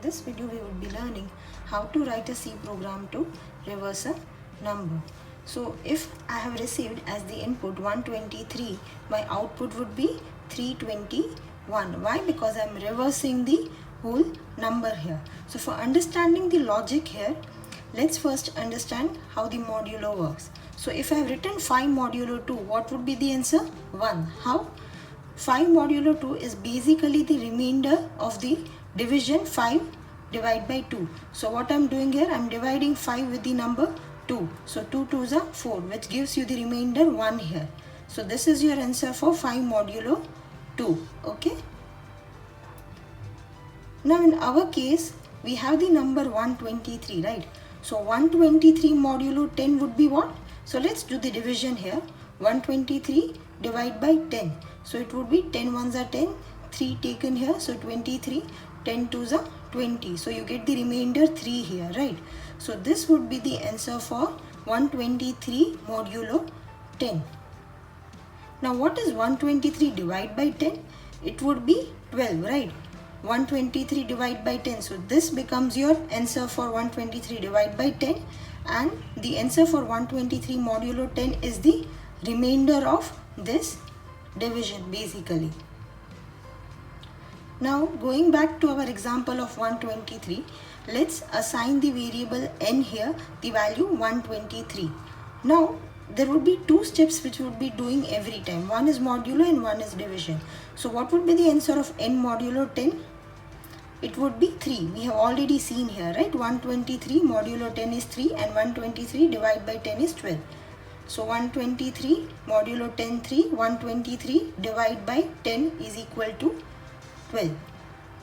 this video we would be learning how to write a C program to reverse a number. So if I have received as the input 123, my output would be 321. Why? Because I am reversing the whole number here. So for understanding the logic here, let's first understand how the modulo works. So if I have written 5 modulo 2, what would be the answer? 1. How? 5 modulo 2 is basically the remainder of the division 5 divided by 2. So what I am doing here, I am dividing 5 with the number 2. So 2 2s are 4, which gives you the remainder 1 here. So this is your answer for 5 modulo 2. Okay. Now in our case, we have the number 123, right? So 123 modulo 10 would be what? So let's do the division here. 123 divided by 10. So it would be 10 ones are 10, 3 taken here. So 23, 10 twos are 20. So you get the remainder 3 here, right? So this would be the answer for 123 modulo 10. Now what is 123 divided by 10? It would be 12, right? 123 divided by 10. So this becomes your answer for 123 divided by 10. And the answer for 123 modulo 10 is the remainder of this division basically. Now going back to our example of 123, let's assign the variable n here, the value 123. Now there would be 2 steps which we would be doing every time. One is modulo and one is division. So what would be the answer of n modulo 10? It would be 3. We have already seen here, right? 123 modulo 10 is 3 and 123 divided by 10 is 12. So 123 modulo 10 3, 123 divided by 10 is equal to 12.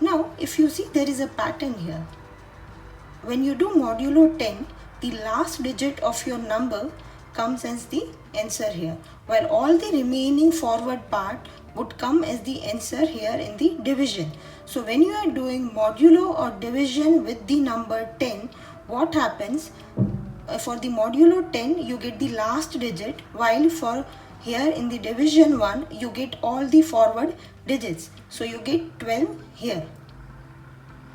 Now if you see, there is a pattern here. When you do modulo 10, the last digit of your number comes as the answer here, while all the remaining forward part would come as the answer here in the division. So when you are doing modulo or division with the number 10, what happens? For the modulo 10, you get the last digit, while for here in the division 1, you get all the forward digits. So you get 12 here.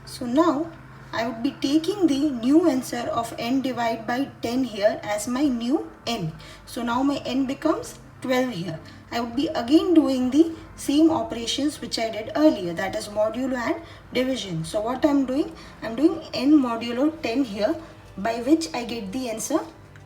So now I would be taking the new answer of n divided by 10 here as my new n. So now my n becomes 12 here. I would be again doing the same operations which I did earlier, that is modulo and division. So what I am doing? I am doing n modulo 10 here, by which I get the answer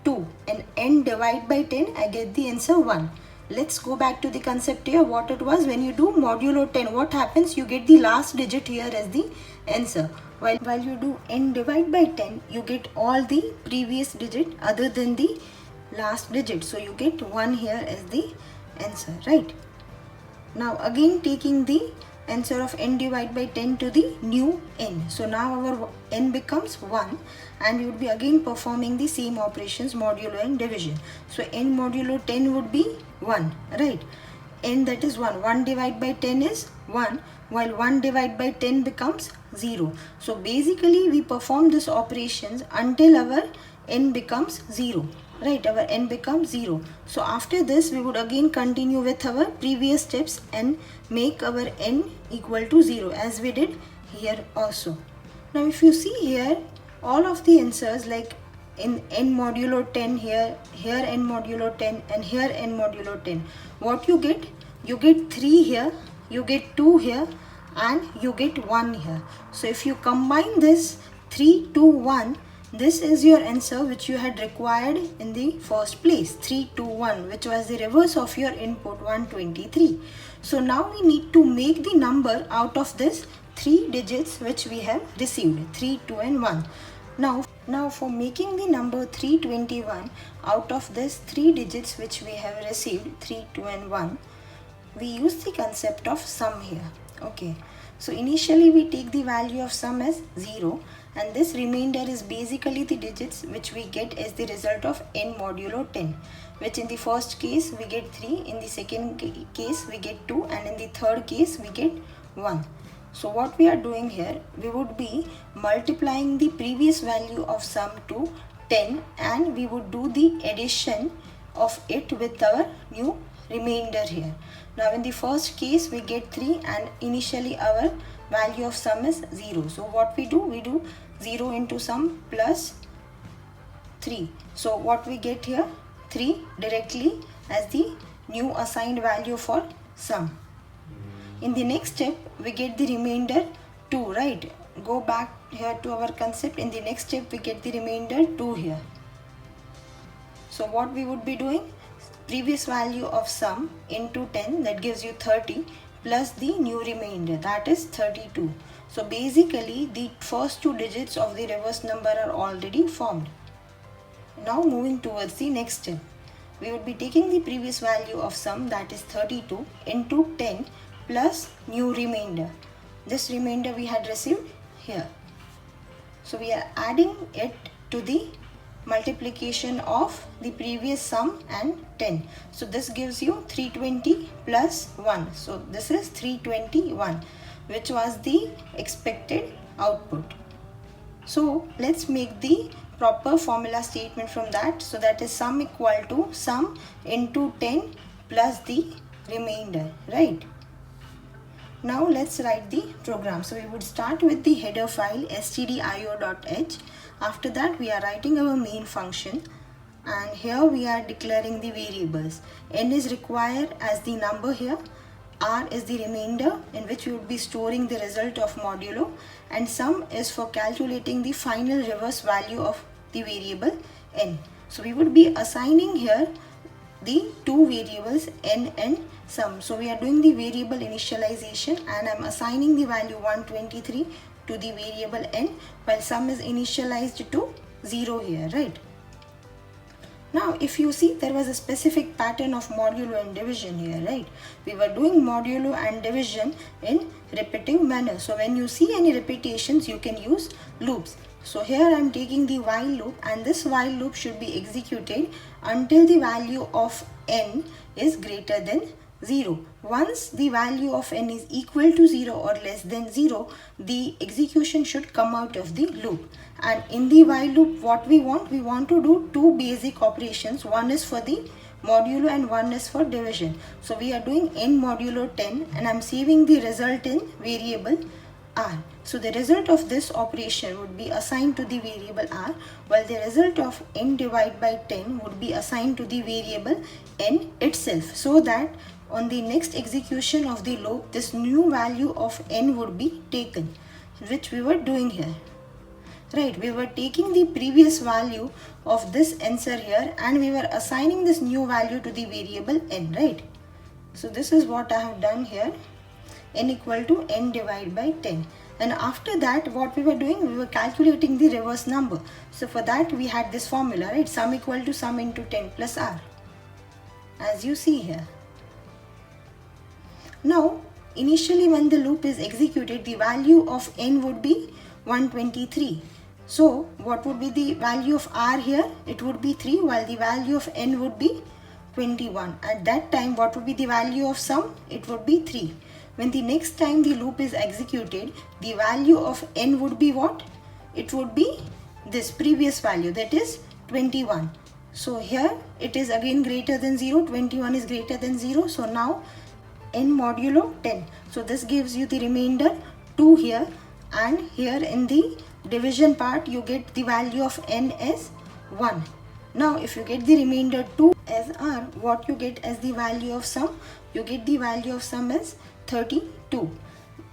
2, and n divided by 10 I get the answer 1. Let's go back to the concept here. What it was, when you do modulo 10, what happens? You get the last digit here as the answer. While you do n divided by 10, you get all the previous digit other than the last digit. So you get 1 here as the answer, right? Now again taking the answer of n divided by 10 to the new n. So now our n becomes 1, and we would be again performing the same operations, modulo and division. So n modulo 10 would be 1, right? N, that is 1. 1 divided by 10 is 1, while 1 divided by 10 becomes 0. So basically we perform this operations until our n becomes 0. Right, our n becomes 0. So after this we would again continue with our previous steps and make our n equal to 0 as we did here also. Now if you see here, all of the answers, like in n modulo 10 here n modulo 10 and here n modulo 10, what you get? You get 3 here, you get 2 here, and you get 1 here. So if you combine this 3, 2, 1, this is your answer which you had required in the first place, 3, 2, 1, which was the reverse of your input 123. So now we need to make the number out of this 3 digits which we have received, 3, 2 and 1. Now for making the number 321 out of this 3 digits which we have received, 3, 2 and 1, we use the concept of sum here. Okay, so initially we take the value of sum as 0, and this remainder is basically the digits which we get as the result of n modulo 10, which in the first case we get 3, in the second case we get 2, and in the third case we get 1. So what we are doing here, we would be multiplying the previous value of sum to 10, and we would do the addition of it with our new remainder here. Now in the first case we get 3, and initially our value of sum is 0. So what we do 0 into sum plus 3. So what we get here, 3 directly as the new assigned value for sum. In the next step we get the remainder 2, right? Go back here to our concept. In the next step we get the remainder 2 here. So what we would be doing, previous value of sum into 10, that gives you 30, plus the new remainder, that is 32. So basically the first 2 digits of the reverse number are already formed. Now moving towards the next step, we would be taking the previous value of sum, that is 32, into 10 plus new remainder. This remainder we had received here. So we are adding it to the multiplication of the previous sum and 10. So this gives you 320 plus 1. So this is 321, which was the expected output. So let's make the proper formula statement from that. So that is sum equal to sum into 10 plus the remainder, right? Now let's write the program. So we would start with the header file stdio.h. After that we are writing our main function, and here we are declaring the variables. N is required as the number here, R is the remainder in which we would be storing the result of modulo, and sum is for calculating the final reverse value of the variable n. So we would be assigning here the two variables n and sum. So we are doing the variable initialization, and I'm assigning the value 123 to the variable n, while sum is initialized to 0 here, right? Now if you see, there was a specific pattern of modulo and division here, right? We were doing modulo and division in repetitive manner. So when you see any repetitions, you can use loops. So here I am taking the while loop, and this while loop should be executed until the value of n is greater than 0. Once the value of n is equal to 0 or less than 0, the execution should come out of the loop. And in the while loop, what we want to do two basic operations. One is for the modulo and one is for division. So we are doing n modulo 10, and I'm saving the result in variable r. So the result of this operation would be assigned to the variable r, while the result of n divided by 10 would be assigned to the variable n itself, so that on the next execution of the loop, this new value of n would be taken, which we were doing here, right? We were taking the previous value of this answer here, and we were assigning this new value to the variable n, right? So this is what I have done here, n equal to n divided by 10. And after that, what we were doing, we were calculating the reverse number. So for that we had this formula, right? Sum equal to sum into 10 plus r, as you see here. Now initially when the loop is executed, the value of n would be 123. So what would be the value of r here? It would be 3, while the value of n would be 21. At that time, what would be the value of sum? It would be 3. When the next time the loop is executed, the value of n would be what? It would be this previous value, that is 21. So here it is again greater than 0, 21 is greater than 0. So now n modulo 10. So this gives you the remainder 2 here, and here in the division part you get the value of n as 1. Now if you get the remainder 2 as r, what you get as the value of sum? You get the value of sum as 32.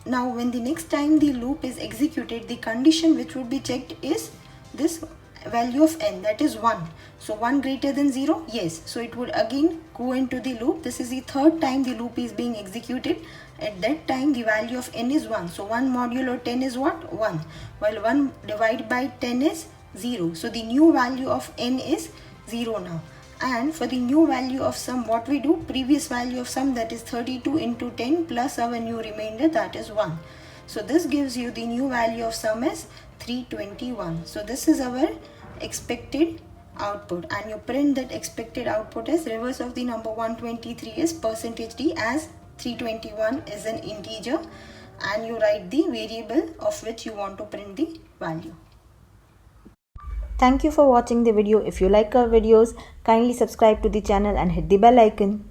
Now when the next time the loop is executed, the condition which would be checked is this value of n, that is 1. So 1 greater than 0, yes. So it would again go into the loop. This is the third time the loop is being executed. At that time the value of n is 1. So 1 modulo 10 is what? 1. While 1 divided by 10 is 0. So the new value of n is 0 now. And for the new value of sum, what we do? Previous value of sum, that is 32 into 10 plus our new remainder, that is 1. So this gives you the new value of sum as 321. So this is our expected output, and you print that expected output as reverse of the number 123 is %d, as 321 is an integer, and you write the variable of which you want to print the value. Thank you for watching the video. If you like our videos, kindly subscribe to the channel and hit the bell icon.